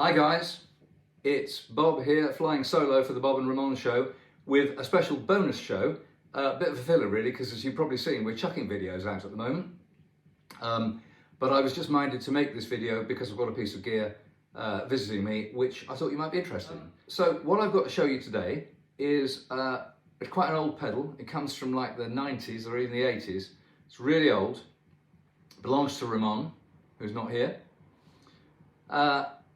Hi guys, it's Bob here, flying solo for the Bob and Ramon show with a special bonus show, a bit of a filler really, because as you've probably seen, we're chucking videos out at the moment. But I was just minded to make this video because I've got a piece of gear visiting me, which I thought you might be interested in. So what I've got to show you today is quite an old pedal. It comes from like the 90s or even the 80s. It's really old, belongs to Ramon, who's not here.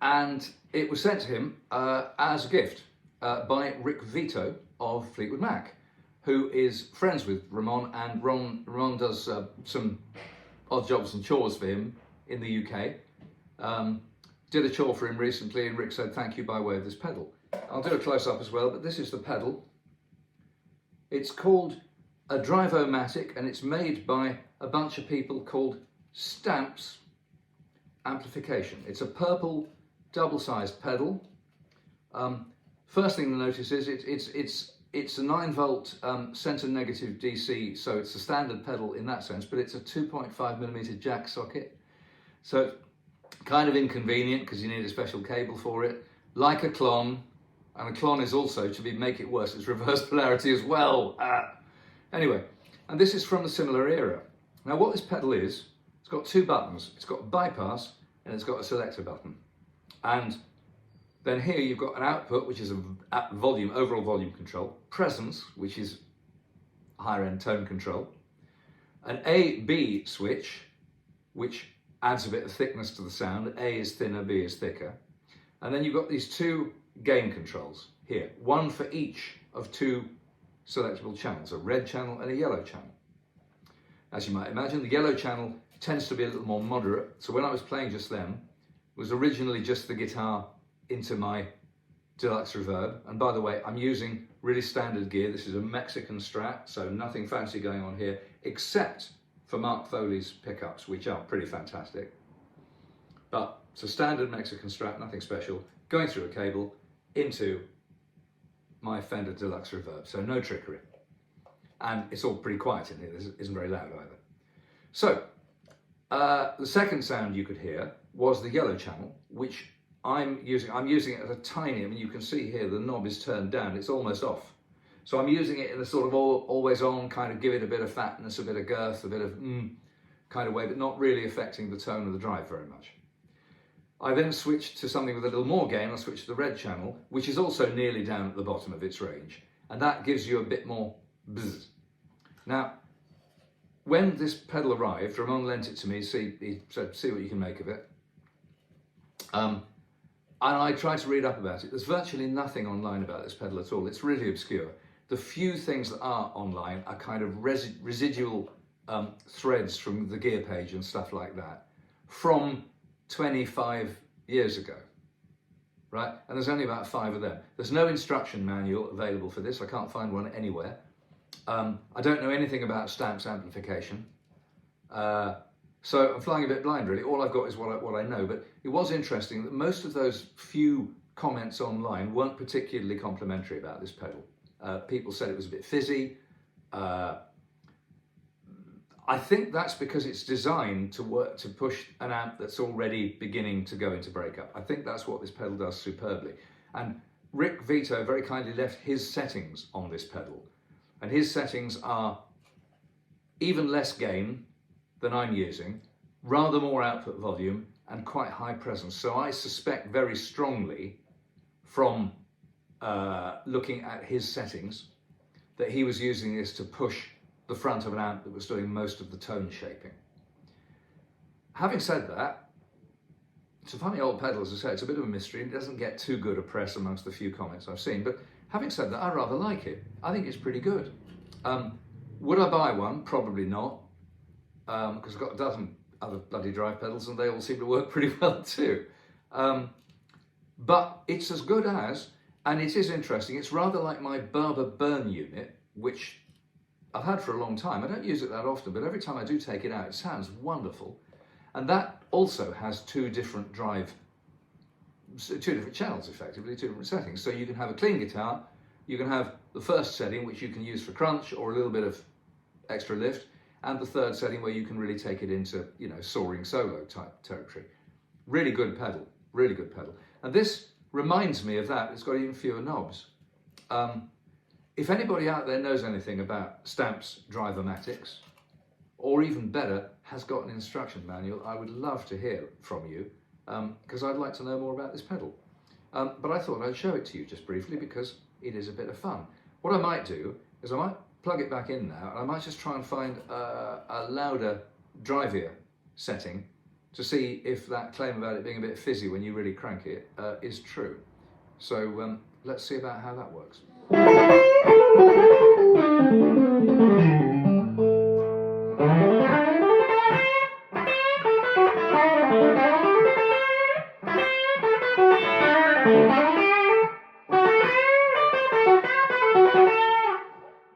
And it was sent to him as a gift by Vito of Fleetwood Mac, who is friends with Ramon, and Ramon does some odd jobs and chores for him in the UK. Did a chore for him recently, and Rick said thank you by way of this pedal. I'll do a close-up as well, but this is the pedal. It's called a Drive-O-Matic, and it's made by a bunch of people called Stamps Amplification. It's a purple double-sized pedal. First thing to notice is it's a 9-volt center negative DC, so it's a standard pedal in that sense, but it's a 2.5mm jack socket, so kind of inconvenient because you need a special cable for it, like a clon, and a clon is also, to make it worse, it's reverse polarity as well. Anyway, and this is from a similar era. Now what this pedal is, it's got two buttons. It's got bypass and it's got a selector button. And then here you've got an output, which is a overall volume control, presence, which is higher end tone control, an A-B switch, which adds a bit of thickness to the sound. A is thinner, B is thicker. And then you've got these two gain controls here, one for each of two selectable channels, a red channel and a yellow channel. As you might imagine, the yellow channel tends to be a little more moderate. So when I was playing just then, it was originally just the guitar into my deluxe reverb. And by the way, I'm using really standard gear. This is a Mexican Strat, so nothing fancy going on here, except for Mark Foley's pickups, which are pretty fantastic. But it's a standard Mexican Strat, nothing special, going through a cable into my Fender Deluxe Reverb, so no trickery. And it's all pretty quiet in here, this isn't very loud either. So, the second sound you could hear was the yellow channel, which I'm using it at a tiny, you can see here the knob is turned down, it's almost off. So I'm using it in a sort of always on, kind of give it a bit of fatness, a bit of girth, a bit of kind of way, but not really affecting the tone of the drive very much. I then switched to something with a little more gain. I switched to the red channel, which is also nearly down at the bottom of its range. And that gives you a bit more bzz. Now, when this pedal arrived, Ramon lent it to me, he said, see what you can make of it. And I tried to read up about it. There's virtually nothing online about this pedal at all. It's really obscure. The few things that are online are kind of residual threads from the gear page and stuff like that from 25 years ago, right? And there's only about 5 of them. There's no instruction manual available for this. I can't find one anywhere. I don't know anything about Stamps Amplification. So I'm flying a bit blind really. All I've got is what I know, but it was interesting that most of those few comments online weren't particularly complimentary about this pedal. People said it was a bit fizzy. I think that's because it's designed to work to push an amp that's already beginning to go into breakup. I think that's what this pedal does superbly. And Vito very kindly left his settings on this pedal. And his settings are even less gain than I'm using, rather more output volume, and quite high presence. So I suspect very strongly from looking at his settings that he was using this to push the front of an amp that was doing most of the tone shaping. Having said that, it's a funny old pedal, as I say, it's a bit of a mystery. It doesn't get too good a press amongst the few comments I've seen, but having said that, I rather like it. I think it's pretty good. Would I buy one? Probably not, because I've got a dozen other bloody drive pedals and they all seem to work pretty well too. But it's as good as, and it is interesting, it's rather like my Barber Burn unit, which I've had for a long time. I don't use it that often, but every time I do take it out, it sounds wonderful. And that also has two different channels, effectively, two different settings. So you can have a clean guitar, you can have the first setting, which you can use for crunch or a little bit of extra lift, and the third setting where you can really take it into, soaring solo type territory. Really good pedal, really good pedal. And this reminds me of that. It's got even fewer knobs. If anybody out there knows anything about Stamps driver-matics, or even better, has got an instruction manual, I would love to hear from you, because I'd like to know more about this pedal. But I thought I'd show it to you just briefly because it is a bit of fun. What I might do is I might plug it back in now, and I might just try and find a louder, drivier setting to see if that claim about it being a bit fizzy when you really crank it is true. So let's see about how that works.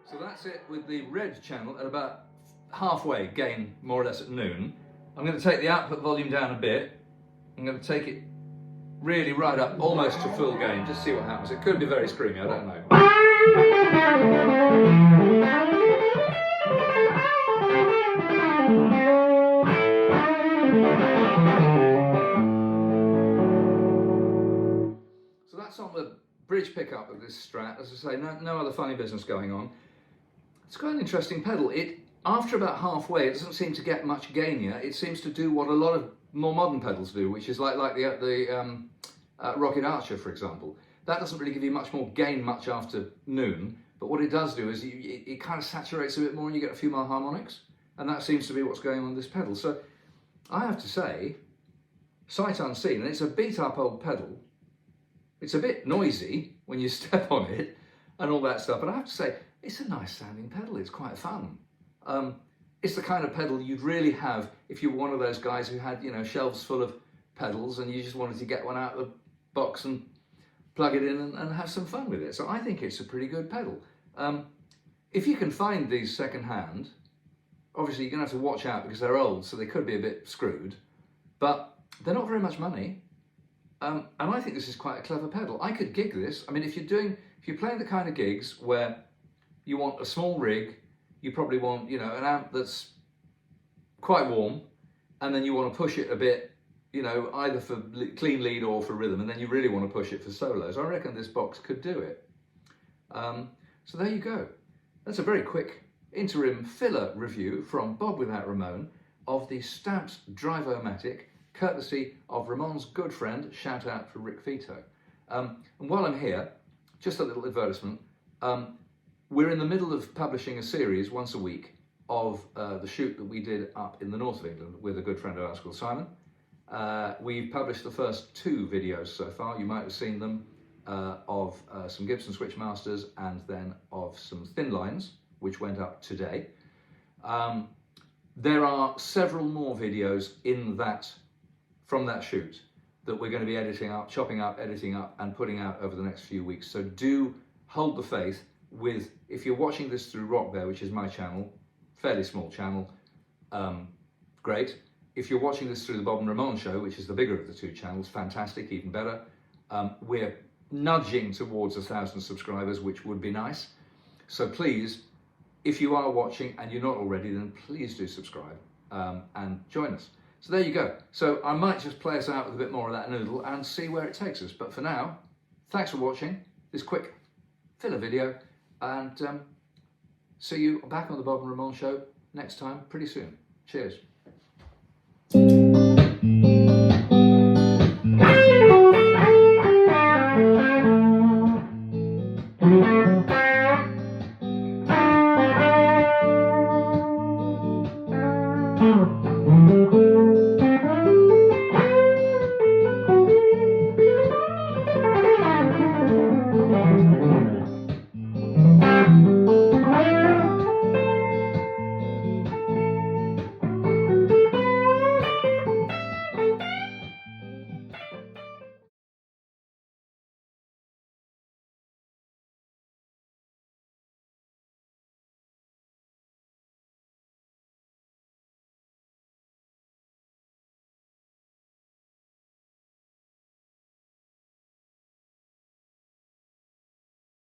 So that's it with the red channel at about halfway gain, more or less at noon. I'm going to take the output volume down a bit. I'm going to take it really right up, almost to full gain, just see what happens. It could be very screamy, I don't know. So that's on the bridge pickup of this Strat. As I say, no other funny business going on. It's quite an interesting pedal. After about halfway, it doesn't seem to get much gainier. It seems to do what a lot of more modern pedals do, which is like the Rocket Archer, for example. That doesn't really give you much more gain much after noon, but what it does do is it kind of saturates a bit more and you get a few more harmonics, and that seems to be what's going on with this pedal. So I have to say, sight unseen, and it's a beat up old pedal. It's a bit noisy when you step on it and all that stuff, but I have to say, it's a nice sounding pedal. It's quite fun. It's the kind of pedal you'd really have if you were one of those guys who had, shelves full of pedals and you just wanted to get one out of the box and plug it in and have some fun with it. So I think it's a pretty good pedal. If you can find these second-hand, obviously you're going to have to watch out because they're old, so they could be a bit screwed, but they're not very much money. And I think this is quite a clever pedal. I could gig this. I mean, if you're playing the kind of gigs where you want a small rig, you probably want, an amp that's quite warm, and then you want to push it a bit, either for clean lead or for rhythm, and then you really want to push it for solos. I reckon this box could do it. So there you go. That's a very quick interim filler review from Bob Without Ramon of the Stamps Drive-O-Matic, courtesy of Ramon's good friend, shout out for Rick Vito. And while I'm here, just a little advertisement. We're in the middle of publishing a series once a week of the shoot that we did up in the north of England with a good friend of ours called Simon. We've published the first 2 videos so far. You might have seen them of some Gibson Switchmasters and then of some thin lines, which went up today. There are several more videos from that shoot that we're going to be editing up, chopping up, editing up and putting out over the next few weeks. So do hold the faith if you're watching this through Rock Bear, which is my channel, fairly small channel, great. If you're watching this through the Bob and Ramon show, which is the bigger of the 2 channels, fantastic, even better. We're nudging towards 1,000 subscribers, which would be nice. So please, if you are watching and you're not already, then please do subscribe and join us. So there you go. So I might just play us out with a bit more of that noodle and see where it takes us. But for now, thanks for watching this quick filler video, and see you back on the Bob and Ramon show next time pretty soon. Cheers.